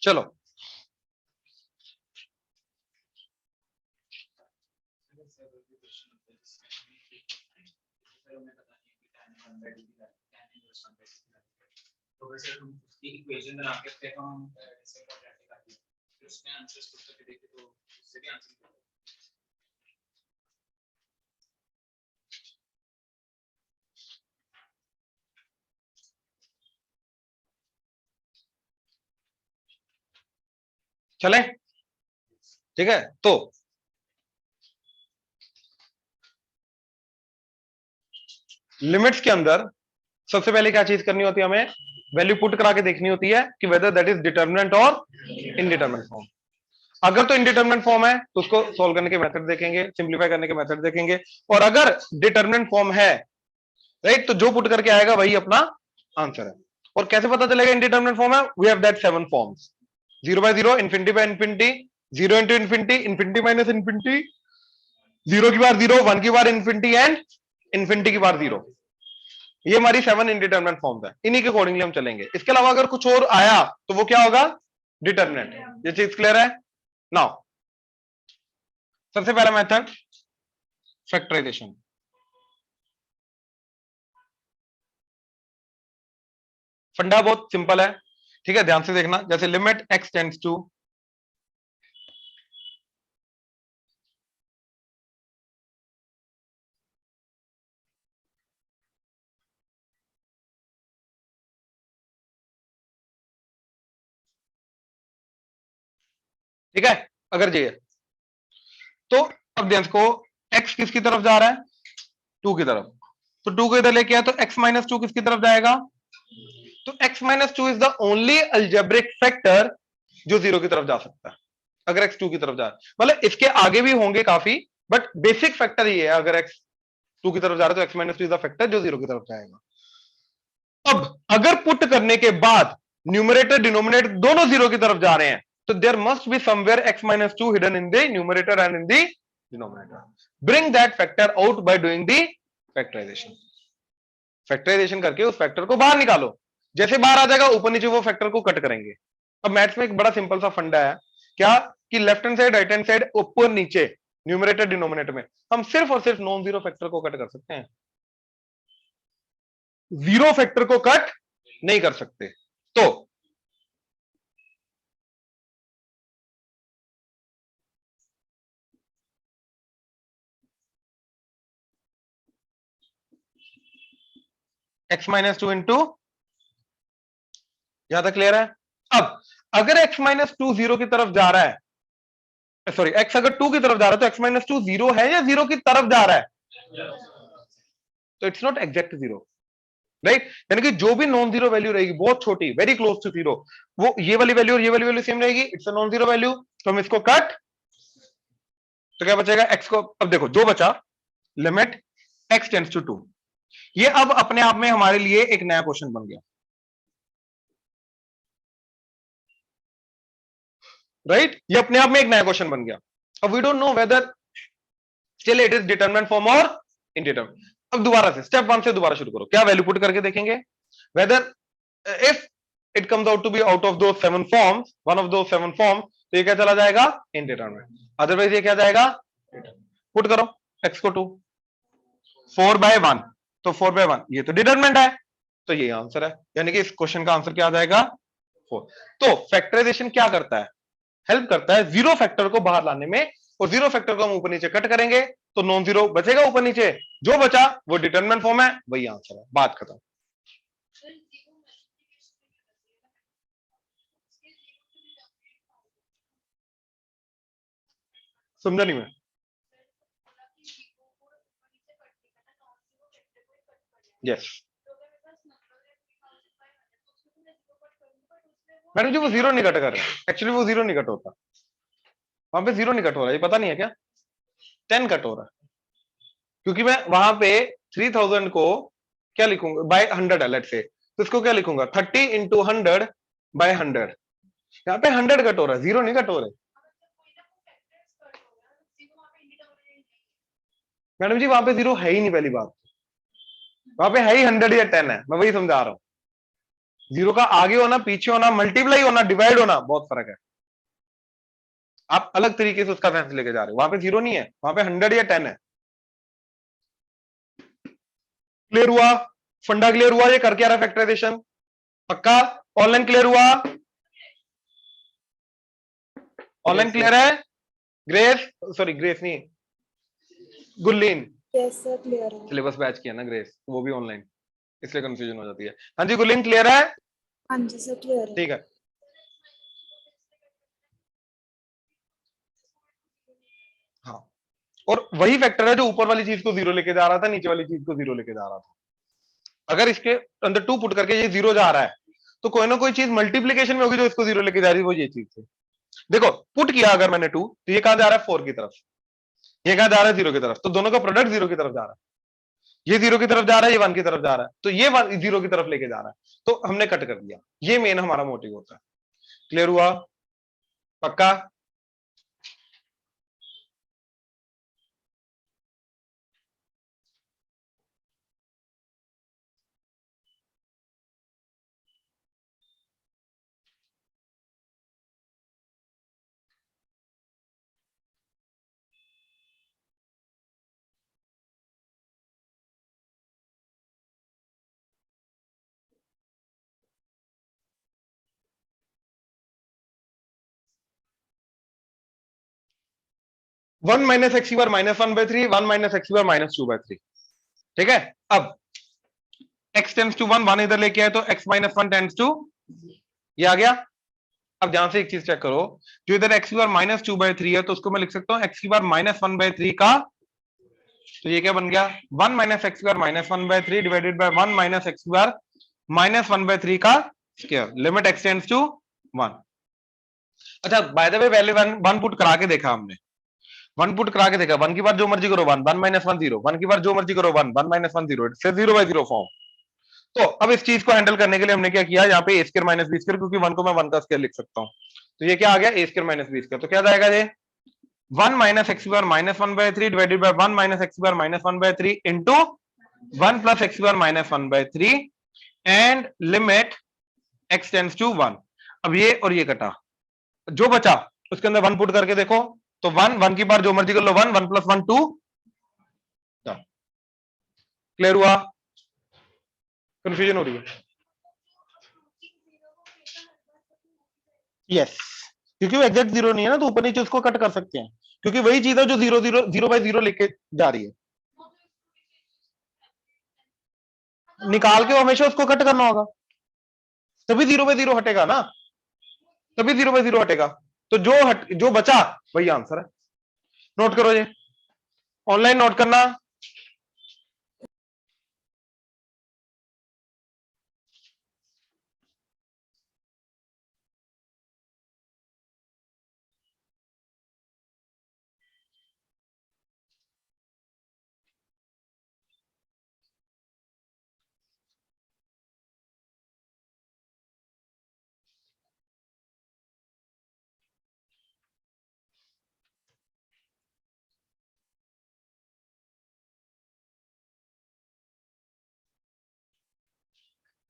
चलो तो वैसे हम उसकी इक्वेशन बना के फिर हम इससे क्वाड्रेटिक कर दिया, फिर उसमें आंसर्स पुट करके देखे तो उससे भी आंसर चले, ठीक है। तो लिमिट्स के अंदर सबसे पहले क्या चीज करनी होती है, हमें वैल्यू पुट करा के देखनी होती है कि वेदर दैट इज डिटर्मिनेंट और इनडिटर्मिनेंट फॉर्म। अगर तो इनडिटर्मिनेंट फॉर्म है तो उसको सोल्व करने के मेथड देखेंगे, सिंप्लीफाई करने के मेथड देखेंगे। और अगर डिटर्मिनेंट फॉर्म है, राइट, तो जो पुट करके आएगा वही अपना आंसर है। और कैसे पता चलेगा इनडिटर्मिनेंट फॉर्म है? We have that 7 forms, 0 by 0, infinity by infinity, 0 into infinity, infinity minus infinity, 0 की बार 0, 1 की बार इंफिनिटी एंड इंफिनिटी की बार 0। ये हमारी 7 इनडिटर्मिनेंट फॉर्म्स है, इन्हीं के अकॉर्डिंगली हम चलेंगे। इसके अलावा अगर कुछ और आया तो वो क्या होगा? डिटर्मिनेंट। ये चीज क्लियर है? नाउ सबसे पहला मेथड फैक्टराइजेशन। फंडा बहुत सिंपल है, ठीक है, ध्यान से देखना। जैसे लिमिट x टेंड्स टू, ठीक है, अगर ये तो अब ध्यान को, x किसकी तरफ जा रहा है? 2 की तरफ। तो 2 को इधर लेके आया तो x माइनस 2 किसकी तरफ जाएगा? तो x minus 2 is the only algebraic factor जो 0 की तरफ जा सकता है अगर x 2 की तरफ जा रहा है। मतलब इसके आगे भी होंगे काफी, बट बेसिक फैक्टर ये है, अगर x 2 की तरफ जा रहा है तो x minus 2 is the factor जो 0 की तरफ जाएगा। अब अगर पुट करने के बाद न्यूमरेटर डिनोमिनेटर दोनों 0 की तरफ जा रहे हैं तो there must be somewhere x minus 2 hidden in the numerator and in the denominator. Bring that factor out by doing the factorization. Factorization करके उस फैक्टर को बाहर निकालो, जैसे बाहर आ जाएगा ऊपर नीचे वो फैक्टर को कट करेंगे। अब मैथ्स में एक बड़ा सिंपल सा फंडा है, क्या कि left hand side right hand side ऊपर नीचे न्यूमरेटर डिनोमिनेटर में हम सिर्फ और सिर्फ नॉन जीरो फैक्टर को कट कर सकते हैं, जीरो फैक्टर को कट नहीं कर सकते। तो x माइनस 2 इंटू, यहां तक क्लियर है? अब अगर x माइनस 2 जीरो की तरफ जा रहा है, सॉरी x अगर 2 की तरफ जा रहा है तो x माइनस 2 जीरो है या जीरो की तरफ जा रहा है? तो it's not exact zero, right. यानी कि जो भी नॉन जीरो वैल्यू रहेगी बहुत छोटी, वेरी क्लोज टू जीरो, वो ये वाली वैल्यू और ये वाली वैल्यू सेम रहेगी, it's a non zero value. तो हम इसको कट, तो क्या बचेगा? x को, अब देखो जो बचा, लिमिट x टेंड्स टू 2। ये अब अपने आप में हमारे लिए एक नया क्वेश्चन बन गया, राइट। ये अपने आप में एक नया क्वेश्चन बन गया। अब we don't know whether still it is determinate form और इनडिटरमिनेंट। अब दोबारा से स्टेप 1 से दोबारा शुरू करो, क्या वैल्यू पुट करके देखेंगे, whether if it comes out to be out of दो 7 फॉर्म्स, वन ऑफ दो 7 फॉर्म, तो ये क्या चला जाएगा? इनडिटरमिनेंट। अदरवाइज ये क्या जाएगा? पुट करो x को 2, 4 by 1, तो 4 by 1 ये तो डिटरमिनेंट है, तो ये आंसर है। यानी कि इस क्वेश्चन का आंसर क्या आ जाएगा? 4। तो फैक्टराइजेशन क्या करता है? हेल्प करता है जीरो फैक्टर को बाहर लाने में, और जीरो फैक्टर को हम ऊपर नीचे कट करेंगे तो नॉन जीरो बचेगा ऊपर नीचे, जो बचा वो डिटरमिनेंट फॉर्म है, वही आंसर है, बात खत्म। समझा नहीं मैं? यस मैडम जी, वो जीरो नहीं कट कर रहे, एक्चुअली वो जीरो नहीं कट होता, वहां पे जीरो नहीं कट हो रहा है, ये पता नहीं है क्या? 10 कट हो रहा है, क्योंकि मैं वहां पे 3000 को क्या लिखूंगा? बाय 100 है लेट से, तो इसको क्या लिखूंगा? 30 इंटू 100 बाय 100। यहाँ पे 100 कट हो रहा है, जीरो नहीं कट हो रहे। मैडम जी वहां पे जीरो है ही नहीं, पहली बात, वहां पे है ही 100 या 10 है, मैं वही समझा रहा हूं। जीरो का आगे होना, पीछे होना, मल्टीप्लाई होना, डिवाइड होना, बहुत फर्क है। आप अलग तरीके से उसका सेंस लेके जा रहे हो, वहां पे जीरो नहीं है, वहां पे 100 या 10 है। क्लियर हुआ? फंडा क्लियर हुआ? ये करके आ रहा फैक्टराइजेशन पक्का? ऑनलाइन क्लियर हुआ? ऑनलाइन क्लियर है? ग्रेस, सॉरी ग्रेस नहीं, गुरलीन। यस सर क्लियर है। सिलेबस बैच किया ना ग्रेस, वो भी ऑनलाइन, इसलिए कंफ्यूजन हो जाती है। हाँ जी गुरलीन क्लियर है? हाँ जी सर क्लियर है। ठीक है। हाँ, और वही फैक्टर है जो ऊपर वाली चीज को जीरो लेके जा रहा था, नीचे वाली चीज को जीरो लेके जा रहा था। अगर इसके अंदर टू पुट करके ये जीरो जा रहा है, तो कोई ना कोई चीज मल्टीप्लीकेशन में होगी जो इसको जीरो लेके जा रही है, वो ये चीज थी। देखो पुट किया अगर मैंने टू, तो ये कहां जा रहा है? 4 की तरफ। ये कहां जा रहा है? जीरो की तरफ। तो दोनों का प्रोडक्ट जीरो की तरफ जा रहा है। ये जीरो की तरफ जा रहा है, ये 1 की तरफ जा रहा है, तो ये 1 जीरो की तरफ लेके जा रहा है, तो हमने कट कर दिया। ये मेन हमारा मोटिव होता है। क्लियर हुआ? पक्का? 1 माइनस एक्स बार माइनस 1/3, 1 माइनस एक्स बार माइनस 2/3। ठीक है। अब x टेंस टू 1, 1 इधर लेके आए तो x माइनस 1 टेंस टू, ये आ गया। अब ध्यान से एक चीज चेक करो, जो इधर x की बार माइनस 2/3 है, तो उसको मैं लिख सकता हूं x की बार माइनस 1/3 का, तो ये क्या बन गया? 1 माइनस एक्स बार minus 1/3 divided by 1 minus X बार माइनस 1/3 का square, limit x tends to 1। अच्छा by the way value 1 put करा के देखा हमने, 1 पुट करा के देखा, 1 की बार जो मर्जी करो 1, 1 माइनस 1 0, 1 की बार जो मर्जी करो 1, 1 माइनस 1 0, फिर 0/0 फॉर्म। तो अब इस चीज को हैंडल करने के लिए हमने क्या किया, यहाँ पे ए स्क्वायर माइनस बी स्क्वायर, क्योंकि 1 को मैं 1 का स्क्वायर लिख सकता हूं, तो ये क्या आ गया? A square minus B square. तो क्या जाएगा ये? 1 माइनस एक्स बार minus 1/3 divided by 1 minus X बार माइनस 1/3 इंटू 1 प्लस एक्स बार minus 1/3 and limit x tends to 1। अब ये और ये कटा, जो बचा उसके अंदर 1 पुट करके देखो, तो 1, 1 की बार जो मर्जी कर लो 1, 1 प्लस 1 2। क्लियर हुआ? कंफ्यूजन हो रही है? यस, क्योंकि वो एग्जैक्ट जीरो नहीं है ना, तो ऊपर नीचे उसको कट कर सकते हैं, क्योंकि वही चीज है जो 0/0 लेके जा रही है। निकाल के हमेशा उसको कट करना होगा, तभी 0/0 हटेगा ना, तभी 0/0 हटेगा। तो जो बचा वही आंसर है। नोट करो ये, ऑनलाइन नोट करना।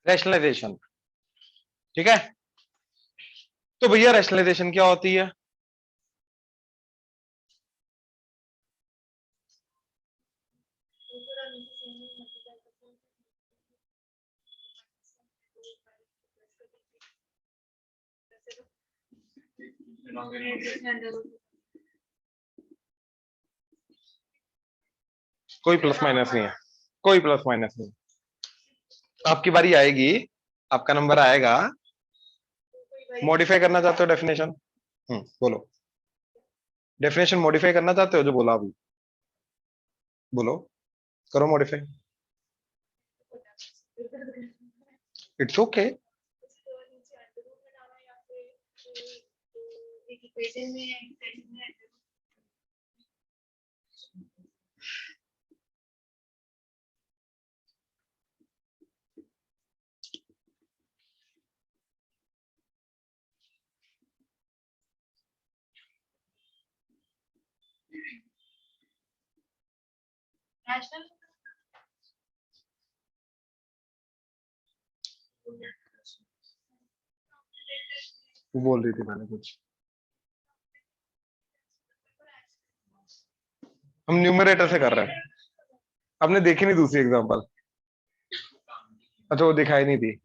रैशनलाइजेशन, ठीक है। तो भैया रैशनलाइजेशन क्या होती है? कोई प्लस माइनस नहीं है, कोई प्लस माइनस नहीं। आपकी बारी आएगी, आपका नंबर आएगा। मॉडिफाई करना चाहते हो डेफिनेशन? बोलो, डेफिनेशन मॉडिफाई करना चाहते हो जो बोला अभी? बोलो, करो मॉडिफाई। It's okay. वो बोल रही थी मैंने कुछ, हम न्यूमरेटर से कर रहे हैं। आपने देखी नहीं दूसरी एग्जांपल? अच्छा वो दिखाई नहीं थी।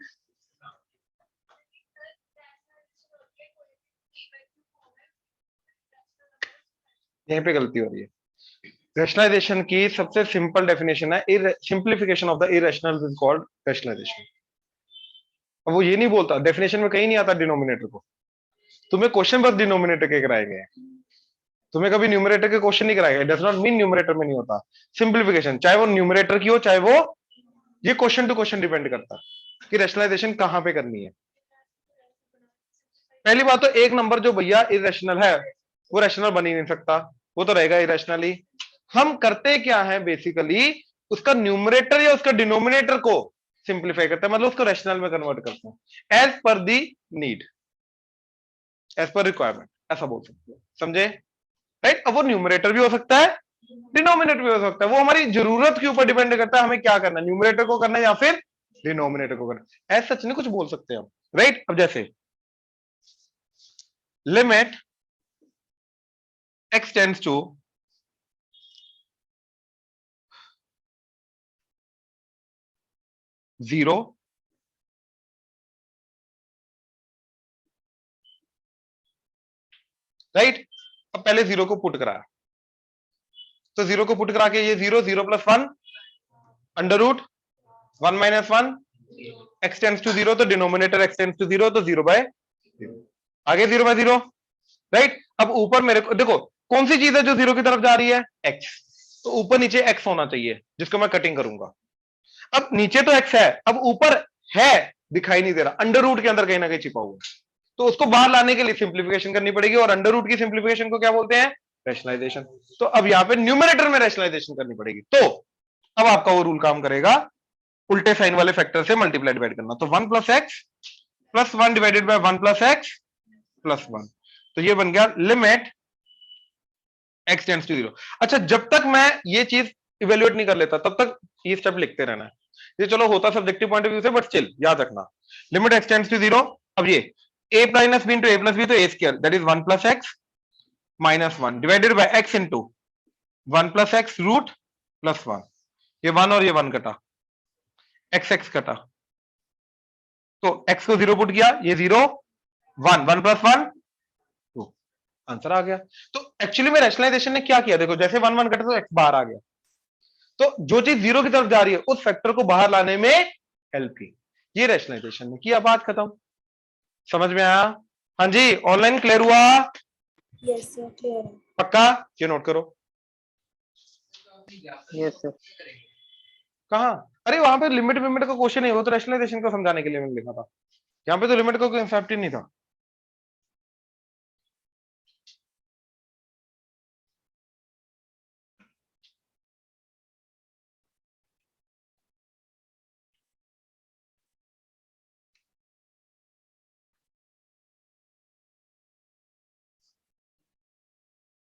यहीं पे गलती हो रही है। रैशनलाइजेशन की सबसे सिंपल डेफिनेशन है simplification of the irrational is called rationalization. अब वो ये नहीं बोलता, डेफिनेशन में कहीं नहीं आता डिनोमिनेटर को। तुम्हें क्वेश्चन बस डिनोमिनेटर के कराए गए, तुम्हें कभी न्यूमरेटर के क्वेश्चन नहीं कराए गए। डज नॉट मीन न्यूमरेटर में नहीं होता सिंप्लीफिकेशन, चाहे वो न्यूमरेटर की हो चाहे वो, ये क्वेश्चन टू क्वेश्चन डिपेंड करता है कि रैशनलाइजेशन कहां पे करनी है। पहली बात तो एक नंबर जो भैया इरेशनल है वो रैशनल बन ही नहीं सकता, वो तो रहेगा इरेशनल ही। हम करते क्या है बेसिकली, उसका न्यूमरेटर या उसका डिनोमिनेटर को सिंप्लीफाई करते हैं, मतलब उसको रैशनल में कन्वर्ट करते हैं एज पर दी नीड, एज पर रिक्वायरमेंट, ऐसा बोल सकते हैं। समझे? राइट। अब वो न्यूमरेटर भी हो सकता है, डिनोमिनेटर भी हो सकता है, वो हमारी जरूरत के ऊपर डिपेंड करता है हमें क्या करना है, न्यूमरेटर को करना है या फिर डिनोमिनेटर को करना है। ऐसा सच नहीं कुछ बोल सकते हैं हम। राइट। अब जैसे limit x tends to 0, right. अब पहले 0 को पुट कराया, तो 0 को पुट करा के ये 0, 0 plus 1 under root 1 minus 1, x tends to 0, तो डिनोमिनेटर x टेंड्स टू 0, तो 0 बाय 0, आगे 0 बाय 0, राइट। अब ऊपर मेरे को देखो कौन सी चीज है जो 0 की तरफ जा रही है, x, तो ऊपर नीचे x होना चाहिए जिसको मैं कटिंग करूंगा। अब नीचे तो x है, अब ऊपर है दिखाई नहीं दे रहा, अंडर रूट के अंदर कहीं ना कहीं छिपा हुआ है, तो उसको बाहर लाने के लिए सिंप्लीफिकेशन करनी पड़ेगी, और अंडर रूट की सिंप्लीफिकेशन को क्या बोलते हैं, रैशनलाइजेशन। तो अब यहां पे न्यूमरेटर में रैशनलाइजेशन करनी पड़ेगी, तो अब आपका वो रूल काम करेगा, उल्टे साइन वाले फैक्टर से मल्टीप्लाई डिवाइड करना, तो 1 plus x plus 1 divided by 1 plus x plus 1, तो ये बन गया लिमिट x टेंड्स टू 0। अच्छा जब तक मैं ये चीज इवेल्युएट नहीं कर लेता तब तक ये स्टेप लिखते रहना है। ये चलो होता सब्जेक्टिव पॉइंट ऑफ व्यू से, बट स्टिल याद रखना, लिमिट x टेंड्स टू 0। अब ये a minus B into a plus B, तो a square that is 1 plus X minus 1 divided by x into 1 plus X root plus 1, ये 1 और ये 1 कटा, x x कटा, तो x को 0 पुट किया, ये 0 1 1 प्लस 1 2, आंसर आ गया। तो एक्चुअली में रैशनलाइजेशन ने क्या किया, देखो जैसे 1 1 कटा तो x बाहर आ गया, तो जो चीज 0 की तरफ जा रही है उस फैक्टर को बाहर लाने में हेल्प की, ये रैशनलाइजेशन ने किया। बात खत्म, समझ में आया? हाँ जी, ऑनलाइन क्लियर हुआ? यस सर क्लियर है। पक्का? ये नोट करो। Yes sir. कहा? अरे वहां पे लिमिट विमिट का क्वेश्चन नहीं, वो तो रैशनलाइजेशन को समझाने के लिए मैंने लिखा था, यहाँ पे तो लिमिट का कोई कंसेप्ट ही नहीं था।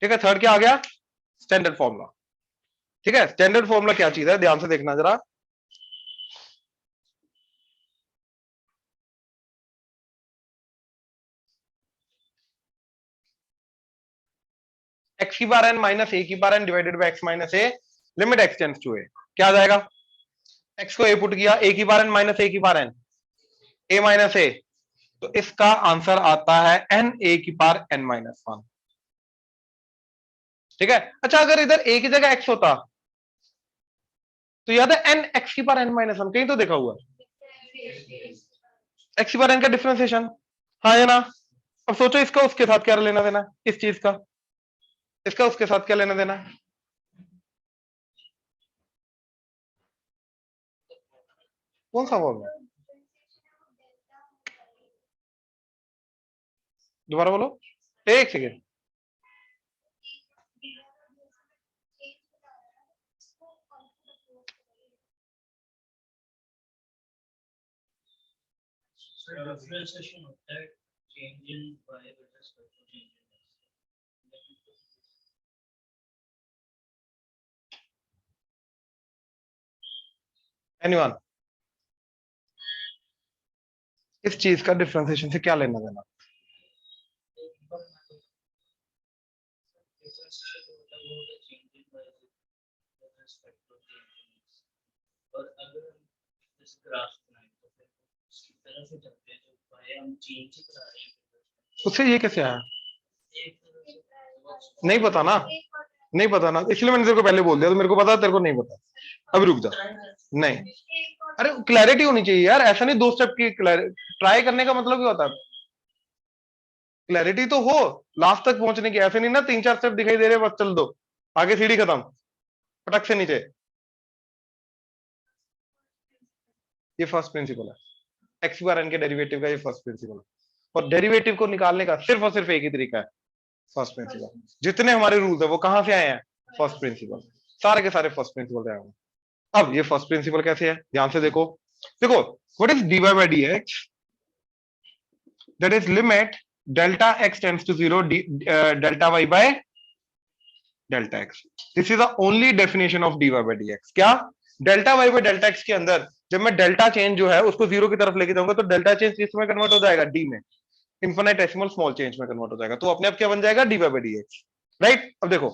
ठीक है, थर्ड क्या आ गया, स्टैंडर्ड फॉर्मूला। ठीक है, स्टैंडर्ड फॉर्मूला क्या चीज है, ध्यान से देखना जरा। एक्स की बार एन माइनस ए की बार n divided by x minus a, limit x tends to a, क्या आ जाएगा, एक्स को ए पुट किया, ए की बार एन माइनस ए की बार एन, ए माइनस ए, तो इसका आंसर आता है एन ए की पावर एन माइनस 1। ठीक है। अच्छा अगर इधर ए की जगह एक्स होता तो याद है एन एक्स की पावर एन माइनस 1, कहीं तो देखा हुआ एक्स की पावर एन का डिफरेंशिएशन, हाँ है ना। अब सोचो इसका उसके साथ क्या लेना देना, इस चीज का इसका उसके साथ क्या लेना देना है, कौन सा फॉर्मूला, दोबारा बोलो, एक सेकेंड। डिफरेंशिएशन होता है change in y with respect to change in एनीवन, इस चीज का डिफरेंशिएशन से क्या लेना देना, और अगर जैसे ग्राफ बनाए तो फिर उसी तरह से चलते हैं, जो पाए हम चेंज ही करा रहे हैं। उससे ये कैसे आया? एक नहीं पता ना, नहीं पता ना, इसलिए मैंने तेरे को पहले बोल दिया। तो मेरे को पता, तेरे को नहीं पता। अब रुक जा, नहीं, अरे क्लैरिटी होनी चाहिए यार, ऐसा नहीं 2 स्टेप की ट्राई करने का मतलब क्या होता है? क्लैरिटी तो हो लास्ट तक पहुंचने की, ऐसे नहीं ना 3-4 स्टेप दिखाई दे रहे बस चल दो, आगे सीढ़ी खत्म, पटक से नीचे। ये फर्स्ट प्रिंसिपल है, एक्स बार एन के डेरिवेटिव का ये फर्स्ट प्रिंसिपल है। और डेरिवेटिव को निकालने का सिर्फ और सिर्फ एक ही तरीका है, फर्स्ट प्रिंसिपल। जितने हमारे रूल्स है वो कहां से आए हैं? फर्स्ट प्रिंसिपल, सारे के सारे फर्स्ट प्रिंसिपल से आए हैं। अब ये फर्स्ट प्रिंसिपल कैसे है, ध्यान से देखो। देखो, what is dy by dx? That is limit delta x tends to 0 delta y by delta x। This is the only definition of dy by dx। क्या? Delta y by delta x के अंदर जब मैं delta change जो है उसको 0 की तरफ लेके जाऊंगा तो डेल्टा चेंज किस में कन्वर्ट हो जाएगा? d में, इन्फिनिटेसिमल स्मॉल चेंज में कन्वर्ट हो जाएगा। तो अपने आप क्या बन जाएगा? dy by dx, right? अब देखो,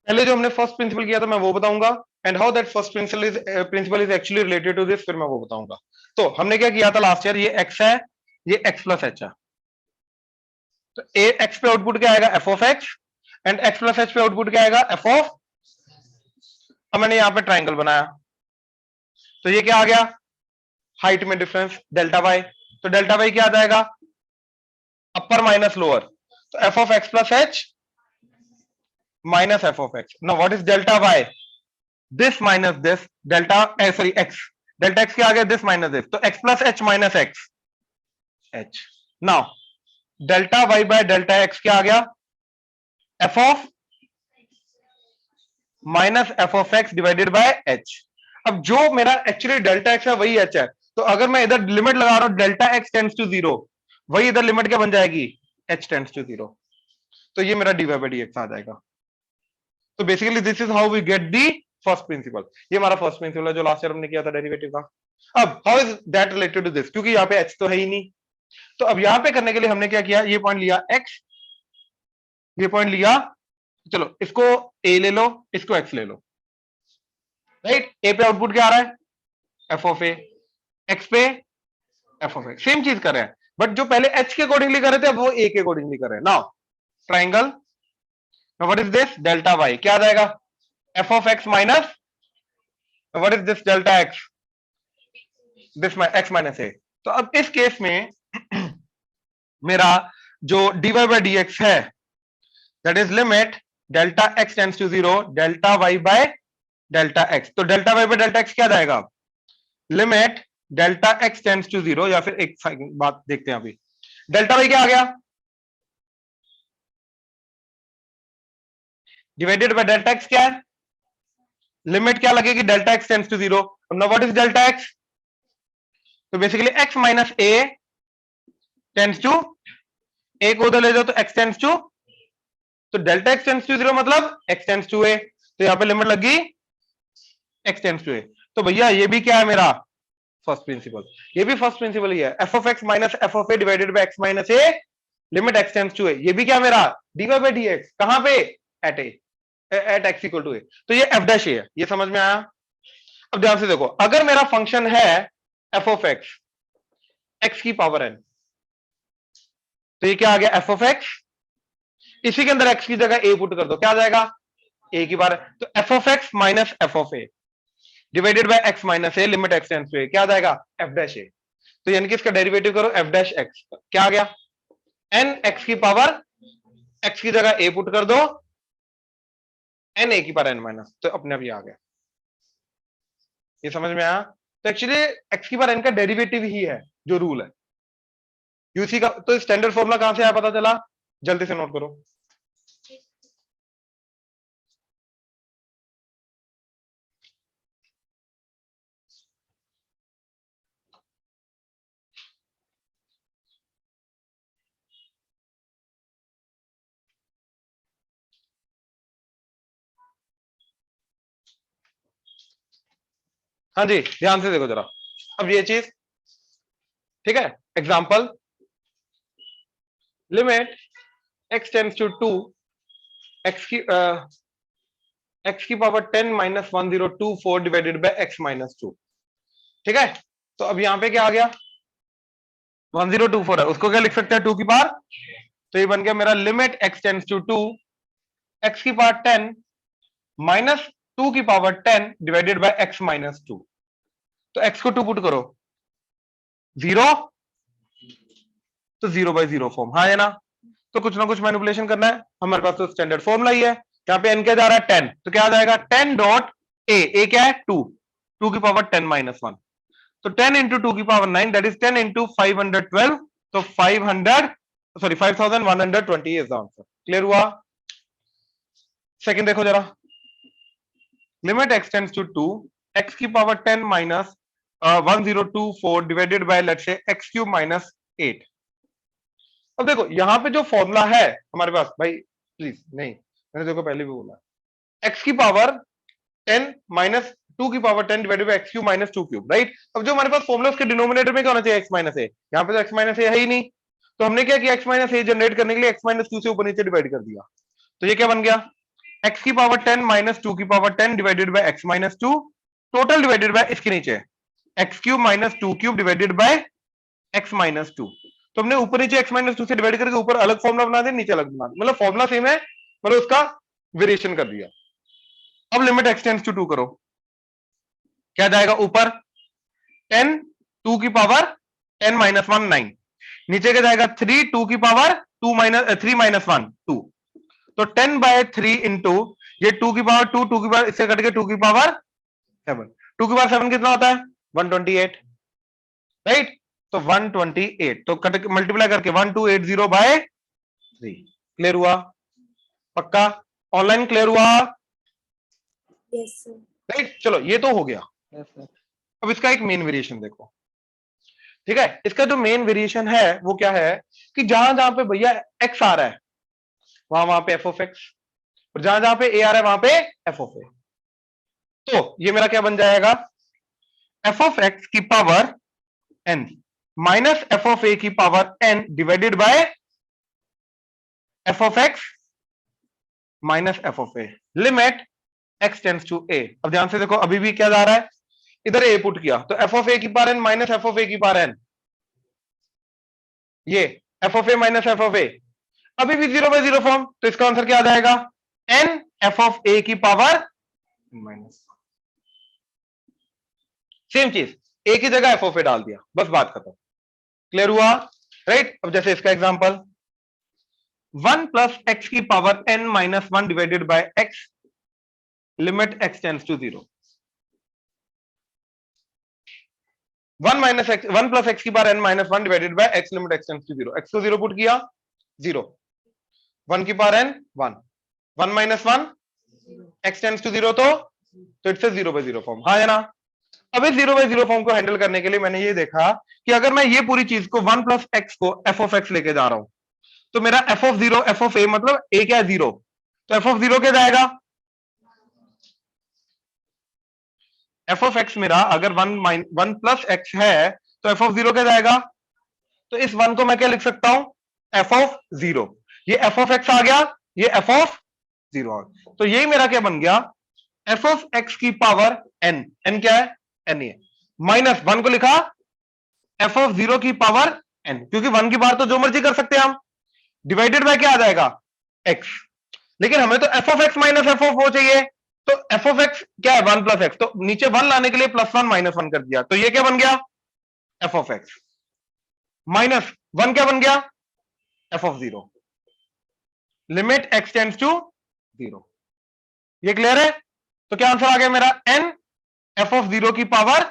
पहले जो हमने फर्स्ट प्रिंसिपल किया था मैं वो बताऊंगा, and how that first principle is actually related to this, फिर मैं वो बताऊंगा। तो हमने क्या किया था लास्ट ईयर, ये x है, ये x प्लस h है। तो ए x पे आउटपुट क्या आएगा? f of x, and x plus h पे आउटपुट क्या आएगा? f of. अब मैंने यहां पे ट्राइंगल बनाया, तो ये क्या आ गया? हाइट में डिफरेंस डेल्टा y। तो डेल्टा y क्या आ जाएगा? अपर माइनस लोअर, तो f of x plus h minus f of x। Now what is delta y? This minus this, delta sorry x, delta x क्या आ गया? दिस माइनस दिस, तो x plus h minus x h। Now delta y by delta x क्या आ गया? f of minus f of x divided bye h। अब जो मेरा एक्चुअली डेल्टा x है वही h है, तो अगर मैं इधर लिमिट लगा रहा हूं डेल्टा x टेंड्स टू 0, वही इधर लिमिट क्या बन जाएगी? h tends to 0। तो ये मेरा dy by dx आ जाएगा। तो basically this is how we get the first principle. ये हमारा फर्स्ट प्रिंसिपल है जो लास्ट ईयर हमने किया था डेरिवेटिव का। अब how is that related to this? क्योंकि यहाँ पे h तो है ही नहीं, तो अब यहां पे करने के लिए हमने क्या किया? ये पॉइंट लिया x, ये पॉइंट लिया, चलो इसको a ले लो, इसको x ले लो, राइट? a पे आउटपुट क्या आ रहा है? f ऑफ a, x पे f ऑफ x, सेम चीज कर रहे हैं, बट जो पहले h के अकॉर्डिंगली कर रहे थे अब वो a के अकॉर्डिंगली कर रहे हैं। Now triangle, what is this? Delta y क्या आ जाएगा? f of x minus, what is this? Delta x, this x minus a। तो अब इस केस में मेरा जो dy by dx है that is limit delta x tends to 0 delta y by delta x। तो delta y by delta x क्या जाएगा? Limit delta x tends to 0, या फिर एक बात देखते हैं अभी, डेल्टा y क्या आ गया? डिवाइडेड बाय डेल्टा x क्या है? लिमिट क्या लगेगी? Delta x tends to 0। Now what is delta x? तो basically x minus a tends to, a को उधर ले जाओ तो x टेंड्स टू, तो डेल्टा x टेंड्स टू 0 मतलब x टेंड्स टू a, तो यहां पे लिमिट लगी x टेंड्स टू a। तो भैया ये भी क्या है मेरा फर्स्ट प्रिंसिपल? ये भी फर्स्ट प्रिंसिपल ही है, f of x minus f of a divided by x minus a, limit x tends to a। ये भी क्या मेरा? dy by dx, कहां पे? At a, at x equal to a। तो ये f डैश a है, ये समझ में आया? अब ध्यान से देखो, अगर मेरा फंक्शन है f ऑफ x, x की पावर n, तो ये क्या आ गया? f ऑफ x, इसी के अंदर x की जगह a पुट कर दो, क्या आ जाएगा? a की बार, तो f of x minus f of a divided by x minus a, limit x tends to a, क्या आ जाएगा? f dash a। तो यानी कि इसका डेरिवेटिव करो f डैश x, क्या आ गया? n x की पावर, x की जगह a पुट कर दो, n a की पावर n माइनस, तो अपने आप ये आ गया। ये समझ में आया? तो एक्चुअली x की पावर n का डेरिवेटिव ही है जो रूल है यूसी का। तो स्टैंडर्ड फॉर्मूला कहां से आया पता चला? जल्दी से नोट करो। हाँ जी, ध्यान से देखो जरा, अब ये चीज ठीक है। Example, limit x tends to 2 x की power 10 minus 1024 divided by x minus 2। ठीक है, तो अब यहां पे क्या आ गया, 1024 है, उसको क्या लिख सकते हैं 2 की पावर, तो ये बन गया मेरा limit x tends to 2 x की पावर 10 माइनस 2 की power 10 divided by x minus 2। तो x को 2 पुट करो 0, तो 0/0 फॉर्म, हाँ है ना। तो कुछ ना कुछ मैनिपुलेशन करना है, हमारे पास तो स्टैंडर्ड फॉर्मूला ही है। यहाँ पे n क्या जा रहा है 10, तो क्या आ जाएगा 10 डॉट a क्या है 2 की पावर 10 माइनस 1, तो 10 इंटू 2 की पावर 9 दैट इज 10 इंटू 512, तो 5120 इज द आंसर। क्लियर हुआ। सेकंड देखो जरा, limit x tends to 2 x की power 10 minus 1024 divided by let's say x cube minus 8। अब देखो यहां पे जो फॉर्मूला है हमारे पास, भाई प्लीज नहीं, मैंने देखो पहले भी बोला, x की पावर 10 माइनस 2 की power 10 divided by x cube minus 2 cube, right. अब जो हमारे पास फॉर्मूला उसके डिनोमिनेटर में क्या होना चाहिए, x माइनस a, यहाँ पे तो x माइनस a है ही नहीं, तो हमने क्या किया, x माइनस a जनरेट करने के लिए x माइनस 2 से ऊपर नीचे डिवाइड कर दिया, तो ये क्या बन गया, x की पावर 10 माइनस 2 की power 10 divided by x minus 2 total divided by इसके नीचे x cube minus 2 cube divided by x minus 2। तो हमने ऊपर नीचे x माइनस 2 से डिवाइड करके ऊपर अलग फॉर्मूला बना दिया, नीचे अलग बना दिया, मतलब फॉर्मूला सेम है, मतलब उसका वेरिएशन कर दिया। अब लिमिट x टेंड्स टू 2 करो, क्या जाएगा ऊपर 10 2 की पावर 10 माइनस 1 9, नीचे क्या जाएगा 3 2 की पावर 2 माइनस 3 माइनस 1 2, तो 10/3 इंटू ये 2 की पावर 2 2 की पावर इससे कट के 2 की पावर 7, 2 की पावर 7 कितना होता है 128, राइट। तो 128 तो कट मल्टीप्लाई करके 1280/3। क्लियर हुआ, पक्का, ऑनलाइन क्लियर हुआ, Yes, sir. राइट। चलो ये तो हो गया। अब इसका एक मेन वेरिएशन देखो, ठीक है। इसका जो मेन वेरिएशन है वो क्या है कि जहां जहां पे भैया x आ रहा है वहां पे f ऑफ x, और जहां जहां पे a आ रहा है वहां पे f ऑफ a। तो ये मेरा क्या बन जाएगा, f ऑफ x की power n minus f of a की power n divided by f of x minus f of a, limit x tends to a। अब ध्यान से देखो, अभी भी क्या जा रहा है, इधर a पुट किया तो f ऑफ a की power n minus f of a की पावर n, ये f of a minus f of a, अभी भी 0/0 फॉर्म, तो इसका आंसर क्या आ जाएगा n f ऑफ a की पावर माइनस, सेम चीज a की जगह f ऑफ a डाल दिया, बस बात खत्म। क्लियर हुआ, राइट। अब जैसे इसका एग्जांपल 1 प्लस x की power n minus 1 divided by x, limit x tends to 0। 1 plus x की power n minus 1 divided by x, limit x tends to 0। x को 0 पुट किया 0, 1 की power n 1, 1 minus 1 x tends to 0, तो it's 0/0 form, हाँ है ना। अब इस 0/0 फॉर्म को हैंडल करने के लिए मैंने ये देखा कि अगर मैं ये पूरी चीज को 1 प्लस x को f ऑफ x लेके जा रहा हूं, तो मेरा f of 0 f of a मतलब a क्या है 0, तो f ऑफ 0 क्या जाएगा, f ऑफ x मेरा अगर 1 प्लस x है तो f ऑफ 0 क्या जाएगा, तो इस 1 को मैं क्या लिख सकता हूं f ऑफ 0, ये f ऑफ x आ गया, ये f ऑफ 0 आ गया, तो यही मेरा क्या बन गया f ऑफ x की पावर n, n क्या है n है, माइनस 1 को लिखा f ऑफ 0 की पावर n, क्योंकि 1 की पावर तो जो मर्जी कर सकते हैं हम, डिवाइडेड बाय क्या आ जाएगा x, लेकिन हमें तो f of x minus f of o चाहिए, तो f ऑफ x क्या है 1 प्लस x, तो नीचे 1 लाने के लिए +1 -1 कर दिया, तो ये क्या बन गया f ऑफ x, माइनस 1 क्या बन गया f of 0, limit x tends to 0। ये क्लियर है, तो क्या आंसर आ गया मेरा n f ऑफ 0 की power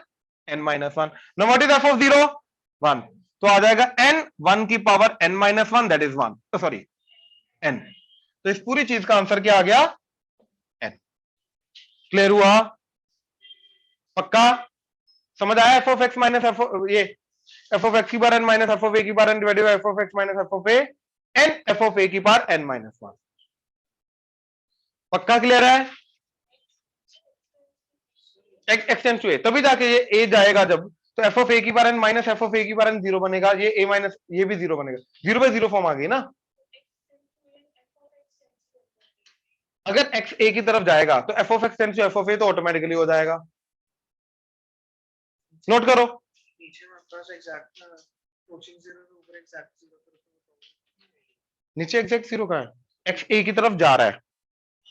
n minus 1। Know what is f of 0 1, तो आ जाएगा n 1 की power n minus 1 that is 1, तो सॉरी n, तो इस पूरी चीज का आंसर क्या आ गया n। क्लियर हुआ, पक्का, समझ आया, f of x minus f ये f ऑफ x की power n minus f of a की power n divided by f of x minus f of a n f of a की power n minus 1, पक्का clear है। x tends to a, तभी जाके ये a जाएगा जब तो एफ ऑफ ए की बार एन माइनस एफ ऑफ ए की बार एन 0 बनेगा, ये ए माइनस ये भी 0 बनेगा, 0/0 फॉर्म आ गई ना। अगर x a की तरफ जाएगा तो f of x tends to f of a तो ऑटोमेटिकली हो जाएगा। नोट करो, नीचे में आपका एग्जैक्ट कोचिंग 0 के ऊपर एग्जैक्ट 0 नीचे एग्जैक्ट 0 का है, x a की तरफ जा रहा है,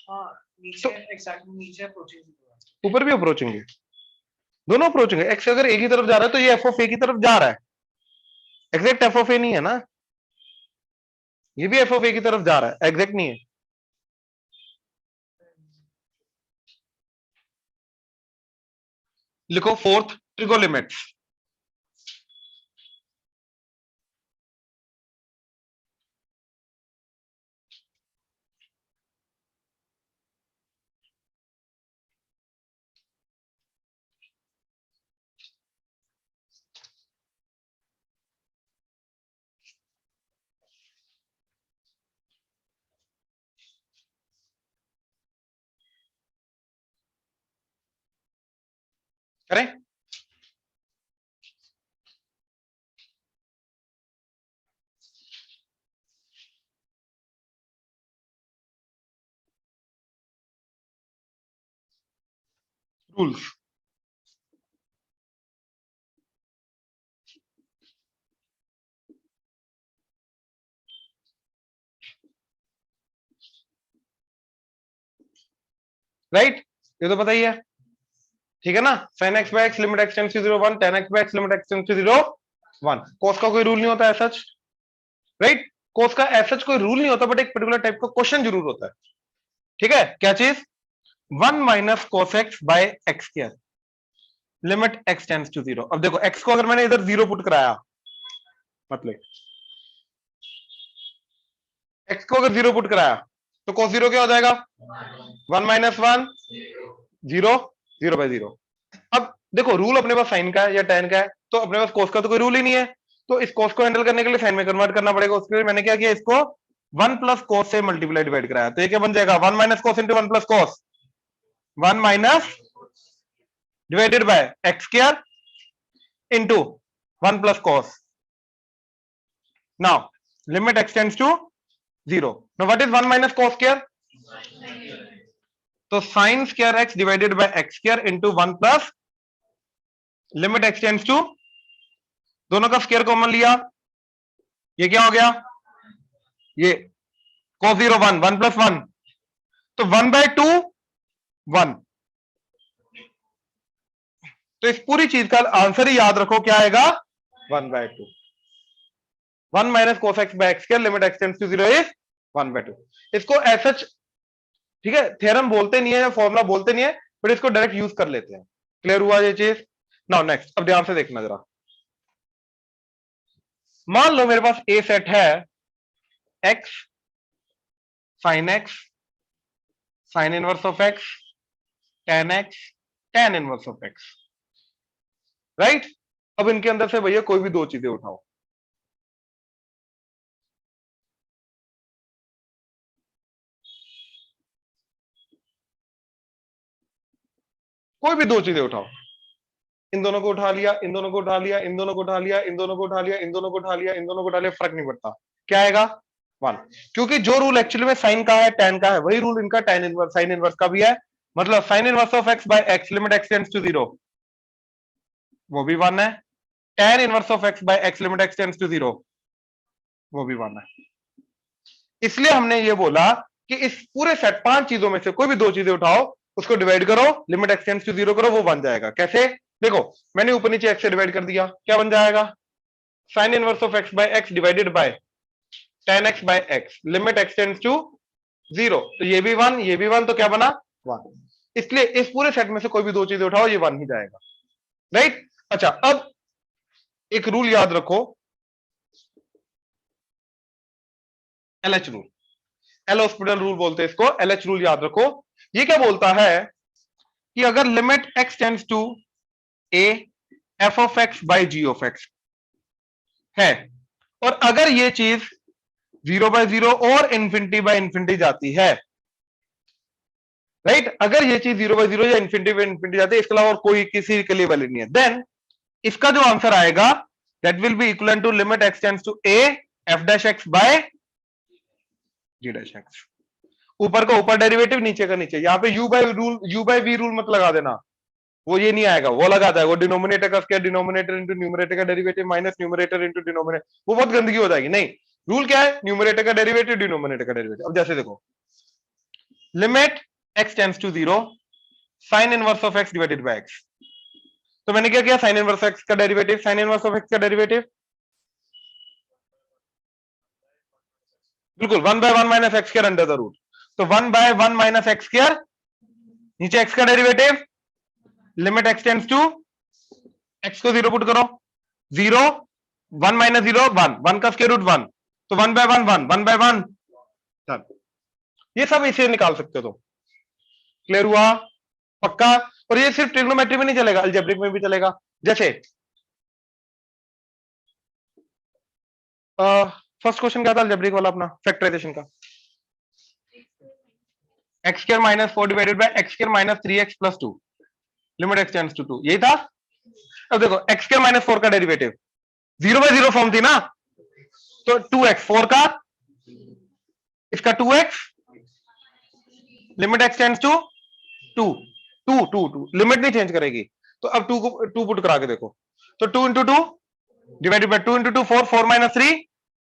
हां नीचे एग्जैक्ट नीचे कोचिंग 0 ऊपर भी अप्रोचिंग है, दोनों अप्रोचिंग है। x अगर a की तरफ जा रहा है तो ये एफ ऑफ ए की तरफ जा रहा है, एग्जैक्ट एफ ऑफ ए नहीं है ना, ये भी एफ ऑफ ए की तरफ जा रहा है, एग्जैक्ट नहीं है। लिखो फोर्थ ट्रिगोनोमेट्री। करें, रूल्स। राइट, ये तो पता ही है, ठीक है ना। sin x by x limit x tends to 0 1, tan x by x limit x tends to 0 1। cos का कोई रूल नहीं होता ऐसा, राइट, cos का ऐसा कोई रूल नहीं होता, बट एक पर्टिकुलर टाइप का क्वेश्चन जरूर होता है, ठीक है। क्या चीज, 1 minus cos x by x square limit x tends to 0। अब देखो x को अगर मैंने इधर 0 पुट कराया, मतलब x को अगर 0 पुट कराया तो cos 0 क्या हो जाएगा, 1 माइनस 1 0 0/0। अब देखो रूल अपने पास साइन का है या tan का है, तो अपने पास cos का तो कोई रूल ही नहीं है, तो इस cos को हैंडल करने के लिए साइन में कन्वर्ट करना पड़ेगा। उसके लिए मैंने क्या किया, इसको 1 प्लस cos से मल्टीप्लाई डिवाइड कराया, तो ये क्या बन जाएगा, 1 minus cos into 1 plus cos, 1 minus divided by x square into 1 plus cos। Now limit x tends to 0। Now what is 1 minus cos square, तो sine square x divided by x square into 1 plus limit x tends to, दोनों का square common लिया, ये क्या हो गया, ये cos 0 1 1 plus 1, तो 1/2 1। तो इस पूरी चीज का आंसर ही याद रखो, क्या आएगा, 1/2। 1 minus cos x by x square limit x tends to 0 is 1/2। इसको ऐसा, ठीक है, थ्योरम बोलते नहीं है या फॉर्मूला बोलते नहीं है, बट इसको डायरेक्ट यूज कर लेते हैं। क्लियर हुआ ये चीज। नाउ नेक्स्ट, अब ध्यान से देखना जरा, मान लो मेरे पास ए सेट है x sin x sin inverse of x tan x tan inverse of x, right. अब इनके अंदर से भैया कोई भी दो चीजें उठाओ, कोई भी दो चीजें उठाओ, इन दोनों को उठा लिया, इन दोनों को उठा लिया, इन दोनों को उठा लिया, इन दोनों को उठा लिया, इन दोनों को उठा लिया, इन दोनों को उठा लिया, फर्क नहीं पड़ता, क्या आएगा, 1। क्योंकि जो रूल एक्चुअली में साइन का है, tan का है, वही रूल इनका tan इनवर्स साइन इनवर्स का भी है। मतलब sine inverse of x by x limit x tends to 0 वो भी 1 है, tan inverse of x by x limit x tends to 0 वो भी 1 है। इसलिए हमने ये बोला कि इस पूरे सेट 5 चीजों में से कोई भी दो चीजें उठाओ, उसको डिवाइड करो, लिमिट x टेंड्स टू 0 करो, वो बन जाएगा। कैसे, देखो मैंने ऊपर नीचे x से डिवाइड कर दिया, क्या बन जाएगा, sine inverse of x by x divided by tan x by x limit x tends to 0। तो ये भी 1 ये भी 1, तो क्या बना, 1। इसलिए इस पूरे सेट में से कोई भी दो चीजें उठाओ, ये 1 ही जाएगा, राइट। अच्छा, अब एक रूल याद रखो, LH rule, L hospital rule बोलते हैं इसको, LH रूल याद रखो। ये क्या बोलता है कि अगर limit x tends to a f of x by g of x है, और अगर ये चीज 0/0 और इंफिनिटी बाय इंफिनिटी जाती है, राइट, अगर ये चीज 0/0 या इंफिनिटी बाय इंफिनिटी जाती है, इसके अलावा और कोई किसी के लिए वैलिड नहीं है, देन इसका जो आंसर आएगा that will be equal to limit x tends to A F dash X by G dash X. ऊपर का ऊपर डेरिवेटिव, नीचे का नीचे। यहाँ पे यू बाय वी रूल मत लगा देना, वो ये नहीं आएगा, वो लगाता है वो डिनोमिनेटर का स्क्वायर डिनोमिनेटर इंटू न्यूमरेटर का derivative minus numerator into denominator, वो बहुत गंदगी हो जाएगी। नहीं, रूल क्या है, न्यूमरेटर का डेरिवेटिव डिनोमिनेटर का डेरिवेटिव। अब जैसे देखो limit x tends to 0 sine inverse of X divided by X, तो मैंने क्या किया, साइन इनवर्स एक्स का derivative, sine inverse of X का डेरिवेटिव बिल्कुल 1 by 1 minus X square under the root, तो 1 बाय 1 माइनस एक्स स्क्वायर, नीचे X का derivative, limit x tends to, X को 0 पुट करो, 0 1 माइनस 0 1, 1 का स्क्वायर रूट 1, तो 1 बाय 1 1, 1 बाय 1 1, ये सब इसे निकाल सकते हो। तो क्लियर हुआ, पक्का। और ये सिर्फ ट्रिग्नोमेट्री में नहीं चलेगा, अलजेब्रिक में भी चलेगा। जैसे फर्स्ट क्वेश्चन क्या था अलजेब्रिक वाला अपना, फैक्टराइजेशन का, X square minus 4 divided by X square minus 3x plus 2 limit x tends to 2, यही था। अब देखो एक्स स्क्वायर माइनस 4 का डेरिवेटिव 0 बाय 0 फॉर्म थी ना, तो 2x 4 का, इसका 2x, limit x tends to 2 2 2 2, limit नहीं चेंज करेगी, तो अब 2 को 2 पुट करा के देखो, तो 2 into 2 divided by 2 into 2 4, 4 minus 3,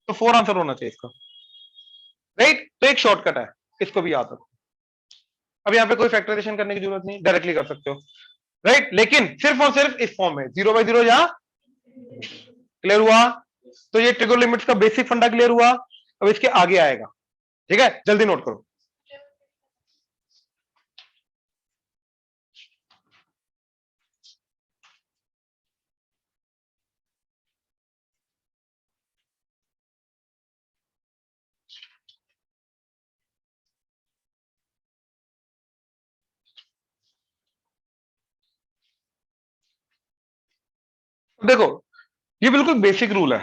तो 4 आंसर होना चाहिए इसका, राइट। तो एक शॉर्टकट है, इसको भी याद रखो। अब यहाँ पे कोई फैक्टराइजेशन करने की जरूरत नहीं, डायरेक्टली कर सकते हो, राइट। लेकिन सिर्फ और सिर्फ इस फॉर्म में 0 बाय 0 यहां क्लियर हुआ। तो ये ट्रिगो लिमिट्स का बेसिक फंडा क्लियर हुआ। अब इसके आगे आएगा, ठीक है, जल्दी नोट करो। देखो ये बिल्कुल बेसिक रूल है।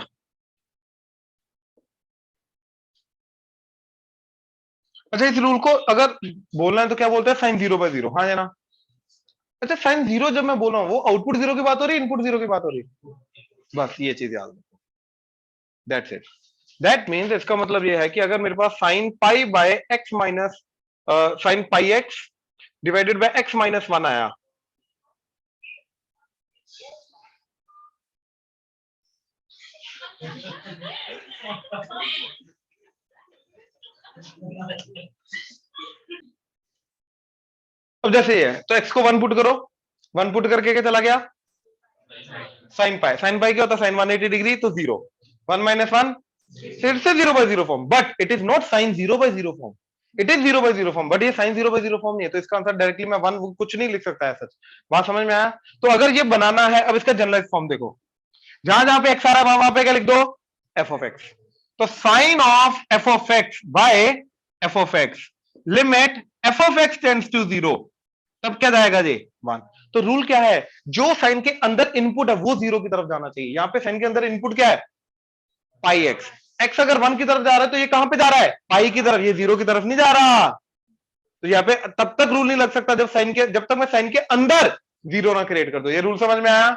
अच्छा, इस रूल को अगर बोलना है तो क्या बोलते हैं, साइन 0 बाय 0, हाँ या ना। अच्छा, साइन 0 जब मैं बोल रहा हूं वो आउटपुट 0 की बात हो रही है, इनपुट 0 की बात हो रही है, बस ये चीज याद रखो, दैट्स इट। दैट मीन्स इसका मतलब ये है कि अगर मेरे पास sine pi by x minus sine pi x divided by x minus 1 आया, अब जैसे ये है तो x को 1 पुट करो, 1 पुट करके क्या चला गया, साइन पाई, साइन पाई क्या होता है, साइन 180 डिग्री, तो 0, 1 माइनस 1 फिर से 0 by 0 form, but it is not sine 0 by 0 form, it is 0 by 0 form, but ये साइन 0 बाय 0 फॉर्म नहीं है, तो इसका आंसर डायरेक्टली मैं 1 कुछ नहीं लिख सकता है सच। बात समझ में आया। तो अगर ये बनाना है, अब इसका जनरलाइज फॉर्म देखो, जहां जहां पे एक्स आ रहा है वहां पे क्या लिख दो, एफ ऑफ एक्स, तो sine of f of x by f of x, limit f of x tends to 0, तब क्या जाएगा जी 1। तो रूल क्या है, जो साइन के अंदर इनपुट है वो 0 की तरफ जाना चाहिए। यहां पे साइन के अंदर इनपुट क्या है, पाई एक्स, एक्स अगर 1 की तरफ जा रहा है तो ये कहां पे जा रहा है, पाई की तरफ, ये 0 की तरफ नहीं जा रहा। तो यहाँ पे तब तक रूल नहीं लग सकता जब तक मैं साइन के अंदर 0 ना क्रिएट कर दो। ये रूल समझ में आया।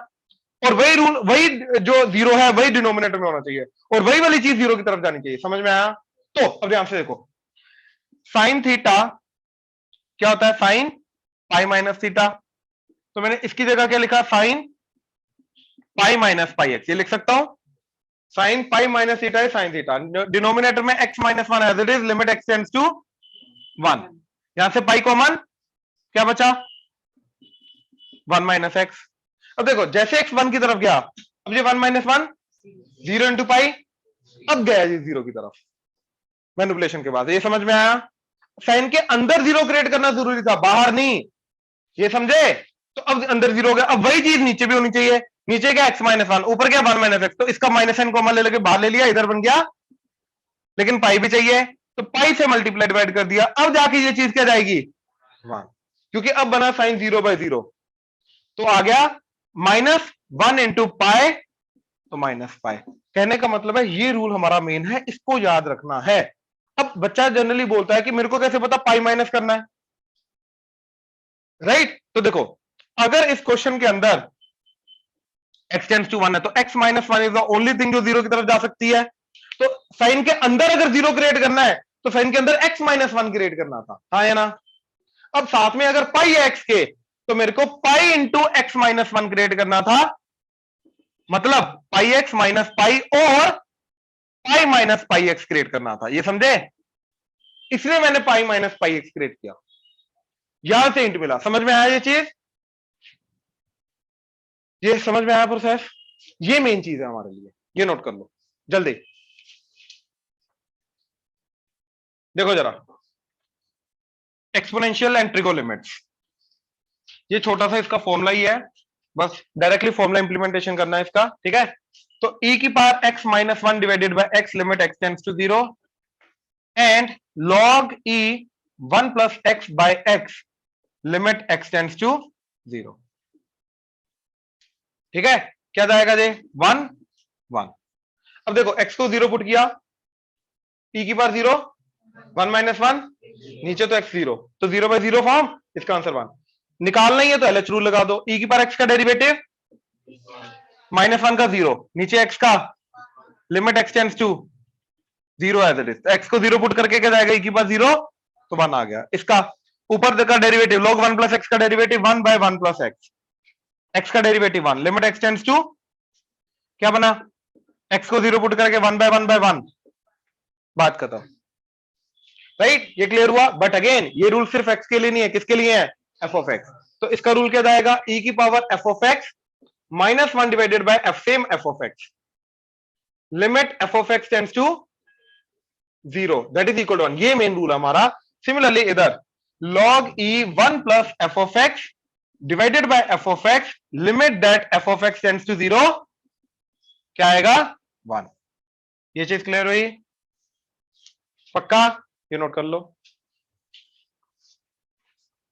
और वही रूल, वही जो 0 है वही डिनोमिनेटर में होना चाहिए, और वही वाली चीज 0 की तरफ जानी चाहिए। समझ में आया। तो अब यहां से देखो, साइन थीटा क्या होता है, साइन पाई माइनस थीटा, तो मैंने इसकी जगह क्या लिखा, sine pi minus pi x, ये लिख सकता हूं, साइन पाई माइनस थीटा है साइन थीटा, डिनोमिनेटर में x minus 1 as it is, limit x tends to 1, यहां से पाई कॉमन, क्या बचा 1 माइनस एक्स। अब देखो जैसे x 1 की तरफ गया, अब ये 1 माइनस 1 0 इंटू पाई, अब गया जी 0 की तरफ मैनिपुलेशन के बाद। ये समझ में आया। साइन के अंदर 0 क्रिएट करना जरूरी था, बाहर नहीं, ये समझे। तो अब अंदर 0 हो गया, अब वही चीज नीचे भी होनी चाहिए। नीचे क्या x माइनस 1, ऊपर क्या 1 माइनस एक्स, तो इसका माइनस एन कॉमन ले लेके बाहर ले लिया, इधर बन गया, लेकिन पाई भी चाहिए, तो पाई से मल्टीप्लाई डिवाइड कर दिया, अब जाके ये चीज क्या जाएगी 1, क्योंकि अब बना साइन 0 बाय 0, तो आ गया माइनस 1 इंटू पाई, तो माइनस पाई। कहने का मतलब है ये रूल हमारा मेन है, इसको याद रखना है। अब बच्चा जनरली बोलता है कि मेरे को कैसे पता पाई माइनस करना है, राइट। तो देखो अगर इस क्वेश्चन के अंदर x टेंड्स टू 1 है, तो x minus 1 is the only thing जो जीरो की तरफ जा सकती है। तो साइन के अंदर अगर जीरो क्रिएट करना है तो साइन के अंदर x माइनस 1 क्रिएट करना था, हाँ है ना। अब साथ में अगर पाई है x के, तो मेरे को pi into x minus 1 create करना था, मतलब पाई x माइनस पाई और पाई माइनस पाई x क्रिएट करना था, ये समझे। इसलिए मैंने पाई माइनस पाई x क्रिएट किया, यहां से इंट मिला। समझ में आया ये चीज, ये समझ में आया प्रोसेस, ये मेन चीज है हमारे लिए, ये नोट कर लो जल्दी। देखो जरा, एक्सपोनेंशियल एंड ट्रिगो लिमिट्स, ये छोटा सा इसका फॉर्मूला ही है, बस डायरेक्टली फॉर्मूला इंप्लीमेंटेशन करना है इसका, ठीक है। तो e की power x minus 1 divided by x limit x tends to 0 and log e 1 plus x by x limit x tends to 0, ठीक है। क्या जाएगा जी, 1 1। अब देखो x को 0 पुट किया, e की पावर 0, 1 माइनस 1, नीचे तो x 0, तो 0 बाय 0 फॉर्म, इसका आंसर 1। निकालना ही है तो LH रूल लगा दो, e की पावर x का डेरिवेटिव माइनस 1 का 0, नीचे x का limit x tends to 0 as it is, x को 0 पुट करके क्या जाएगा, e की पावर 0 तो 1 आ गया। इसका ऊपर का डेरिवेटिव log 1 प्लस x का डेरिवेटिव 1 बाय 1 प्लस x का derivative 1, limit x tends to क्या बना, x को 0 पुट करके 1 बाय 1 बाय 1, बात खत्म, राइट। ये क्लियर हुआ। बट अगेन ये रूल सिर्फ x के लिए नहीं है, किसके लिए है, f ऑफ x। तो इसका रूल क्या जाएगा, e की power f of x minus 1 divided by f same f of x, limit f of x tends to 0 that is equal to 1, ये मेन रूल हमारा। सिमिलरली इधर log e 1 plus f of x divided by f of x limit that f of x tends to 0 क्या आएगा, 1। ये चीज clear हुई, पक्का, ये नोट कर लो।